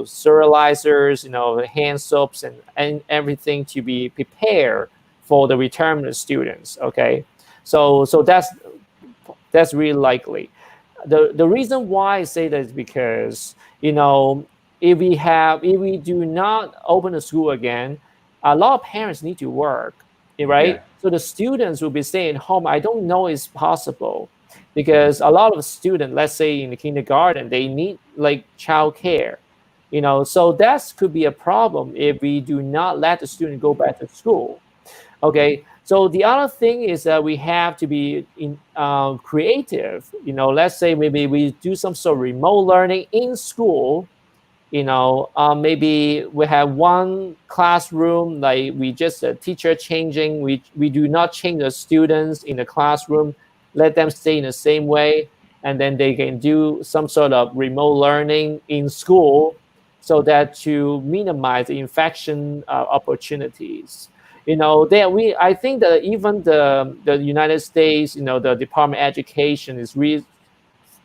sterilizers, the hand soaps, and everything to be prepared for the return of the students. Okay, so that's really likely. The reason why I say that is because if we do not open the school again, a lot of parents need to work, Yeah. right? So the students will be staying home. I don't know it's possible because a lot of students, let's say in the kindergarten, they need like childcare, so that could be a problem if we do not let the student go back to school. Okay, so the other thing is that we have to be creative. Let's say maybe we do some sort of remote learning in school. Maybe we have one classroom, like we just a teacher changing. We do not change the students in the classroom, let them stay in the same way, and then they can do some sort of remote learning in school, so that to minimize the infection opportunities. Then I think that even the United States, the Department of Education is really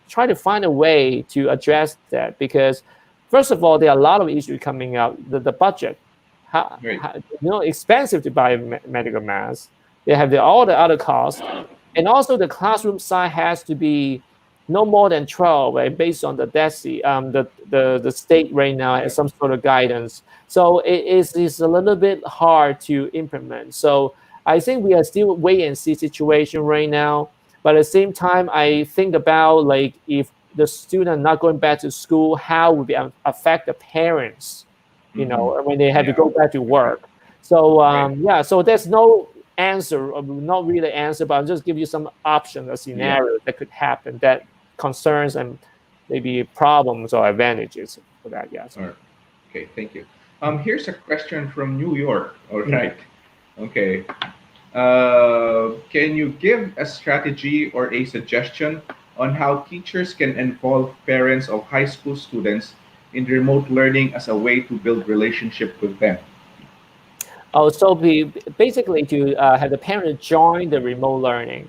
try to find a way to address that, because first of all, there are a lot of issues coming up. The budget, Right. expensive to buy medical masks. They have all the other costs, and also the classroom size has to be no more than 12, right, based on the DESI, the state right now has some sort of guidance. So it's a little bit hard to implement. So I think we are still wait and see situation right now. But at the same time, I think about like if the student not going back to school, how would it affect the parents, Mm-hmm. when they have to Yeah. go back to Definitely. work. So Right. yeah, so there's no answer, not really answer, but I'll just give you some options or Yeah. scenarios that could happen, that concerns and maybe problems or advantages for that. Yeah. All right. Okay. Thank you. Here's a question from New York. All Mhm. right. Okay. Can you give a strategy or a suggestion on how teachers can involve parents of high school students in remote learning as a way to build relationship with them? Oh, so basically to have the parent join the remote learning,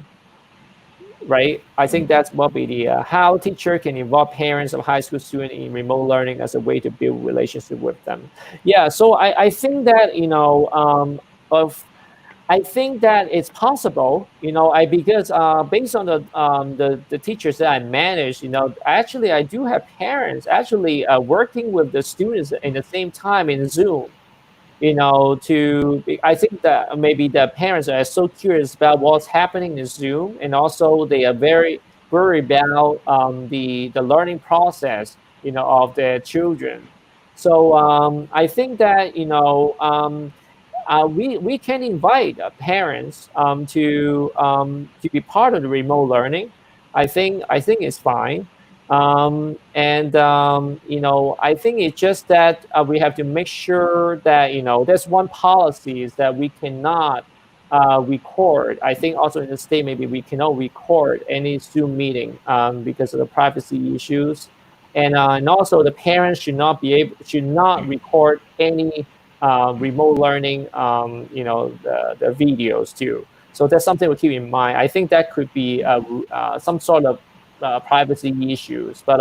right? I think that's what be the how teacher can involve parents of high school students in remote learning as a way to build relationship with them. Yeah, so I think that of I think that it's possible. I because based on the teachers that I manage, actually I do have parents actually working with the students in the same time in Zoom. I think that maybe the parents are so curious about what's happening in Zoom, and also they are very worried about the learning process, of their children. So I think that we can invite parents to be part of the remote learning. I think it's fine. And I think it's just that we have to make sure that there's one policy is that we cannot record. I think also in the state maybe we cannot record any Zoom meeting because of the privacy issues, and also the parents should not record any remote learning, the videos too. So that's something to keep in mind. I think that could be some sort of privacy issues, but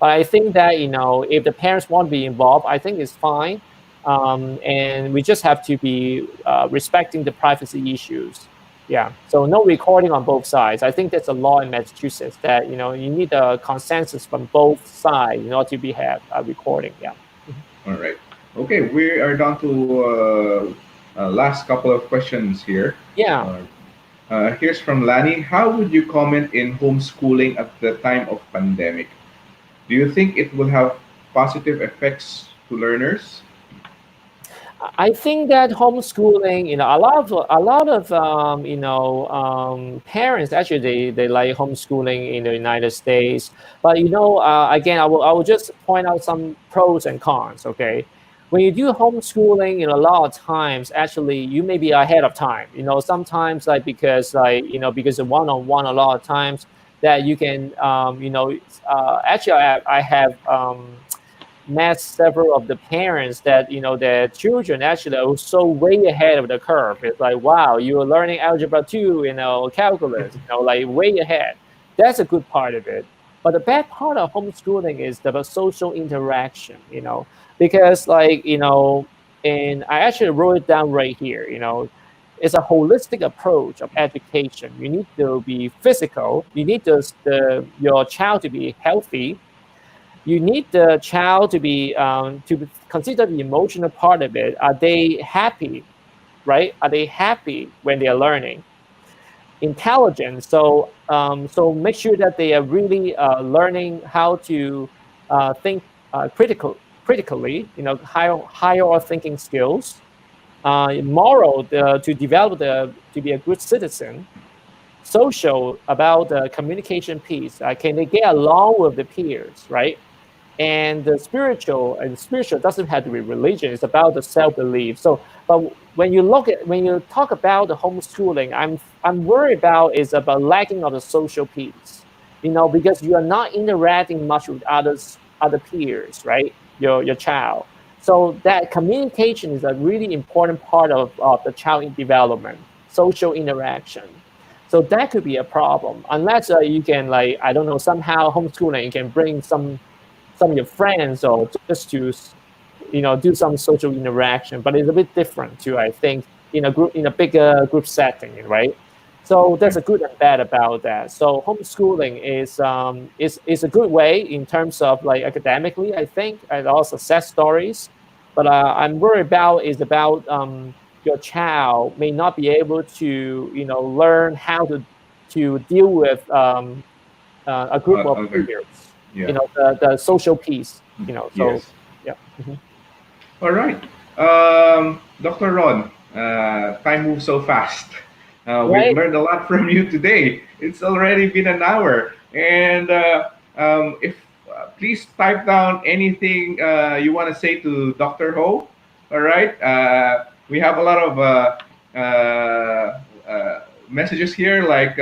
I think that if the parents want to be involved, I think it's fine, and we just have to be respecting the privacy issues. Yeah, so no recording on both sides. I think that's a law in Massachusetts that you need a consensus from both sides in order to be have a recording. Yeah. Mhm. All right. Okay, we are down to last couple of questions here. Yeah. Uh, here's from Lani. How would you comment in homeschooling at the time of pandemic? Do you think it will have positive effects to learners? I think that homeschooling, a lot of parents actually they like homeschooling in the United States. But again, I will just point out some pros and cons. Okay, when you do homeschooling, a lot of times actually you may be ahead of time. Sometimes because of one-on-one, a lot of times that you can actually I have met several of the parents that their children actually are so way ahead of the curve. It's like, wow, you are learning algebra 2, calculus, like way ahead. That's a good part of it. But the bad part of homeschooling is the social interaction, because and I actually wrote it down right here. It's a holistic approach of education. You need to be physical. You need your child to be healthy, You need the child to consider the emotional part of it. Are they happy, right? Are they happy when they are learning? Intelligent. So make sure that they are really learning how to think critically. Higher or thinking skills. Moral to develop to be a good citizen. Social about the communication piece. Can they get along with the peers, right? And the spiritual doesn't have to be religion. It's about the self-belief. So but when you talk about the homeschooling, I'm worried about is about lacking of the social piece, because you are not interacting much with other peers, right? Your child. So that communication is a really important part of the child development, social interaction. So that could be a problem unless you can, like, I don't know, somehow homeschooling you can bring some of your friends or just to do some social interaction, but it's a bit different too, I think, in a bigger group setting, right? So there's a good and bad about that. So homeschooling is a good way in terms of like academically, I think, and all success stories. But I'm worried about is about your child may not be able to learn how to deal with a group of Other, peers, yeah. the social piece, so Yes. yeah. Mhm. All right. Dr. Ron, time moves so fast. We've Right. learned a lot from you today. It's already been an hour. And if please type down anything you want to say to Dr. Ho. All right. We have a lot of messages here like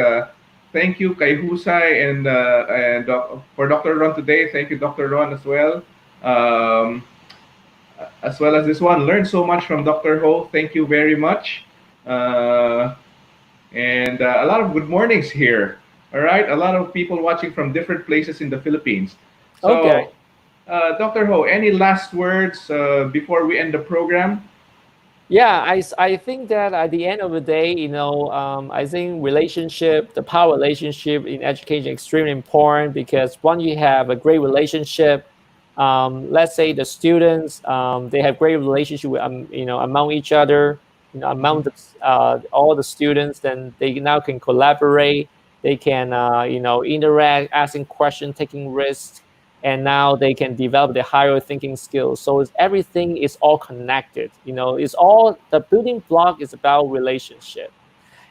thank you, Kay Husay, and for Dr. Ron today. Thank you, Dr. Ron, as well. Um, as well as this one. Learned so much from Dr. Ho. Thank you very much. Uh, and a lot of good mornings here. All right, a lot of people watching from different places in the Philippines. Okay. So, Dr. Ho, any last words before we end the program? Yeah, I think that at the end of the day, I think the power relationship in education is extremely important because once you have a great relationship, let's say the students, they have great relationship with, among each other, among all the students, then they now can collaborate, they can, interact, asking questions, taking risks, and now they can develop the higher thinking skills. So everything is all connected. It's all the building block is about relationship.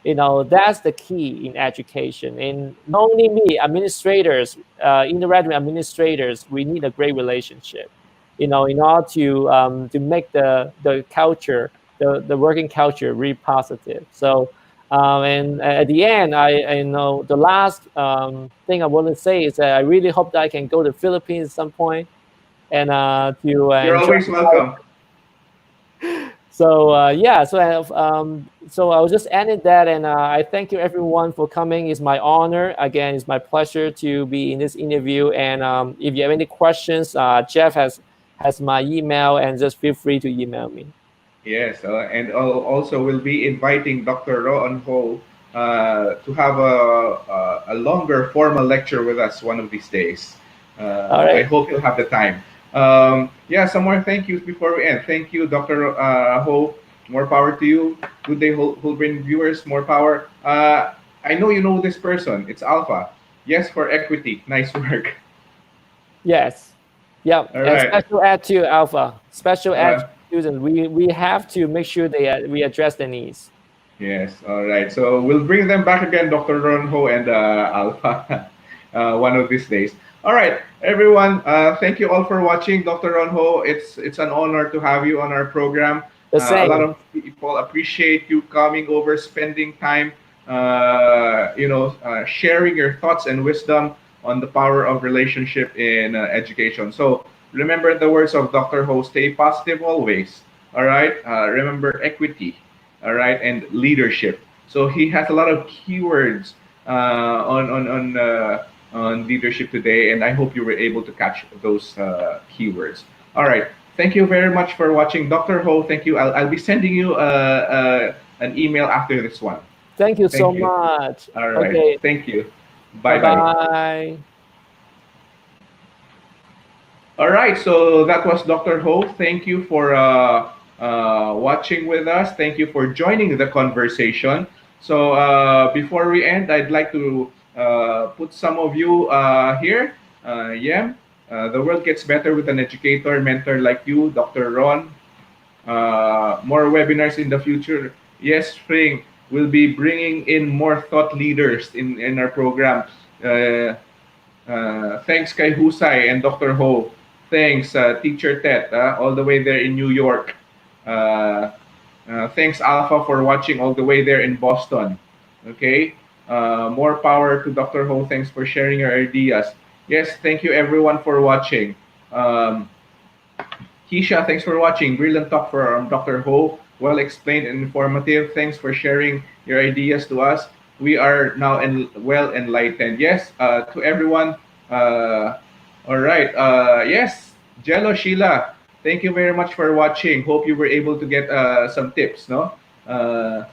That's the key in education. And not only me, administrators, interacting with administrators, we need a great relationship. In order to make the culture, the working culture, really positive. So. And at the end, I know the last thing I want to say is that I really hope that I can go to the Philippines at some point and to You're enjoy. always welcome. So yeah, so I'll just end it that, and I thank you everyone for coming. It's my honor. Again, it's my pleasure to be in this interview. And if you have any questions, Jeff has my email, and just feel free to email me. Yes, and also we'll be inviting Dr. Roan Ho to have a longer formal lecture with us one of these days. All I right. hope you'll have the time. Yeah, some more thank yous before we end. Thank you, Dr. Ho. More power to you. Good day, Holbrain viewers. More power. I know you know this person. It's Alpha. Yes, for equity. Nice work. Yes. Yeah. All And right. special ed to Alpha. Special ed Uh, students. We have to make sure we address their needs. Yes, all right. So we'll bring them back again, Dr. Ronho and Alpha, one of these days. All right, everyone. Thank you all for watching, Dr. Ronho. It's an honor to have you on our program. The A lot same. of people appreciate you coming over, spending time, sharing your thoughts and wisdom on the power of relationship in education. So remember the words of Dr. Ho. Stay positive always. All right. Remember equity, all right, and leadership. So he has a lot of keywords on leadership today, and I hope you were able to catch those keywords. All right, thank you very much for watching, Dr. Ho. Thank you. I'll be sending you an email after this one. Thank you so Thank you. much. All right, Okay. thank you. Bye Bye bye. bye. All right, so that was Dr. Ho. Thank you for watching with us. Thank you for joining the conversation. So before we end, I'd like to put some of you here. Yem, the world gets better with an educator, mentor like you, Dr. Ron. More webinars in the future. Yes, Spring will be bringing in more thought leaders in our program. Uh, Thanks kay Husay and Dr. Ho. Thanks, Teacher Tet, all the way there in New York. Uh, Thanks, Alpha, for watching all the way there in Boston. Okay? More power to Dr. Ho. Thanks for sharing your ideas. Yes, thank you everyone for watching. Um, Keisha, thanks for watching. Brilliant talk from Dr. Ho. Well explained and informative. Thanks for sharing your ideas to us. We are now well enlightened. Yes, to everyone. Uh, all right. Yes, Jello Sheila. Thank you very much for watching. Hope you were able to get some tips. No. Uh,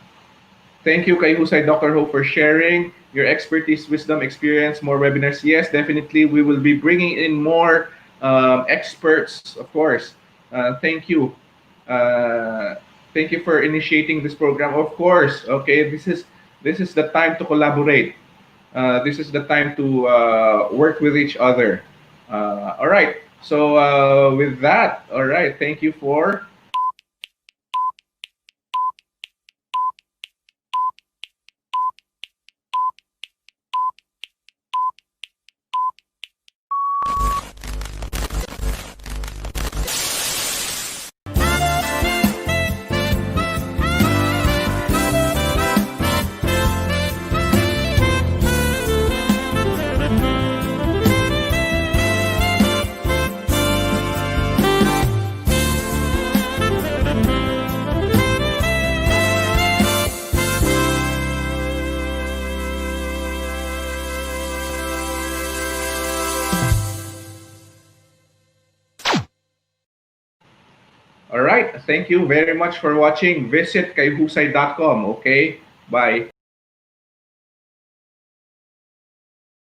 Thank you, kay Husay Dr. Ho, for sharing your expertise, wisdom, experience, more webinars. Yes, definitely. We will be bringing in more experts, of course. Thank you. Uh, Thank you for initiating this program. Of course, okay, this is the time to collaborate. This is the time to work with each other. All right. So with that, all right. Thank you for All right. Thank you very much for watching. Visit kayhusay.com. Okay. Bye.